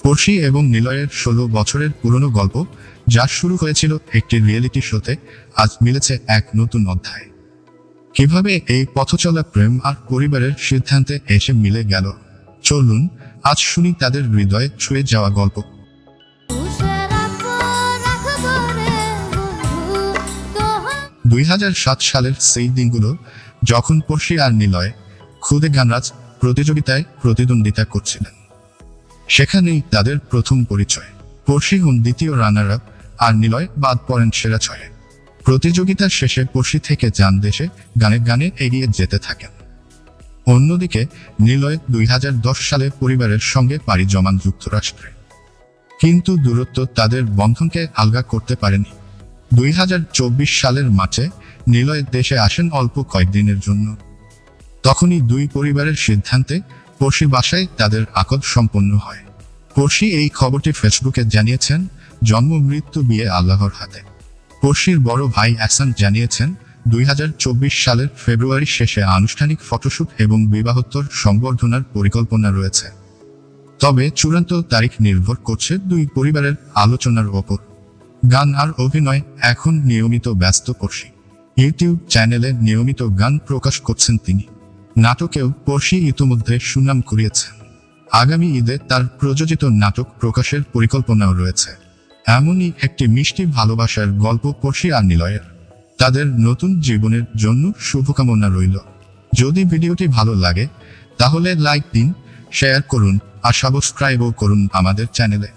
পড়শি এবং নিলয়ের 16 বছরের পুরনো গল্প, যা শুরু হয়েছিল একটি রিয়েলিটি শোতে, আজ মিলেছে এক নতুন অধ্যায়। কিভাবে এই পথচলা প্রেম আর পরিবারের সিদ্ধান্তে এসে মিলে গেল, চলুন আজ শুনি তাদের হৃদয়ে ছুঁয়ে যাওয়া গল্প। 2007 সালের সেই দিনগুলো, যখন পড়শি আর নিলয় খুদে গানরাজ প্রতিযোগিতায় প্রতিদ্বন্দ্বিতা করছিলেন। সেখানেই তাদের প্রথম পরিচয়। পড়শি হন দ্বিতীয় রানার আপ, আর নিলয় বাদ পড়েন সেরা ছয়ে। প্রতিযোগিতার শেষে পড়শি থেকে যান দেশে, গানে গানে এগিয়ে যেতে থাকেন। অন্যদিকে নিলয় 2010 সালে পরিবারের সঙ্গে পাড়ি জমান যুক্তরাষ্ট্রে। কিন্তু দূরত্ব তাদের বন্ধনকে আলগা করতে পারেনি। 2024 সালের মার্চে নিলয় দেশে আসেন অল্প কয়েকদিনের জন্য। তখনই দুই পরিবারের সিদ্ধান্তে পড়শি বাসায় তাদের আকদ সম্পন্ন হয়। পড়শি এই খবরটি ফেসবুকে জানিয়েছেন, জন্ম মৃত্যু বিয়ে আল্লাহর হাতে। পড়শির বড় ভাই এহসান জানিয়েছেন, 2024 সালের ফেব্রুয়ারি শেষে আনুষ্ঠানিক ফটোশুট এবং বিবাহোত্তর সংবর্ধনার পরিকল্পনা রয়েছে। তবে চূড়ান্ত তারিখ নির্ভর করছে দুই পরিবারের আলোচনার ওপর। গান আর অভিনয় এখন নিয়মিত ব্যস্ত পড়শি। ইউটিউব চ্যানেলে নিয়মিত গান প্রকাশ করছেন তিনি। নাটকেও পড়শি ইতিমধ্যে সুনাম কুড়িয়েছেন। আগামী ঈদে তার প্রযোজিত নাটক প্রকাশের পরিকল্পনাও রয়েছে। এমনই একটি মিষ্টি ভালোবাসার গল্প পড়শি আর নিলয়ের। তাদের নতুন জীবনের জন্য শুভকামনা রইল। যদি ভিডিওটি ভালো লাগে তাহলে লাইক দিন, শেয়ার করুন আর সাবস্ক্রাইবও করুন আমাদের চ্যানেলে।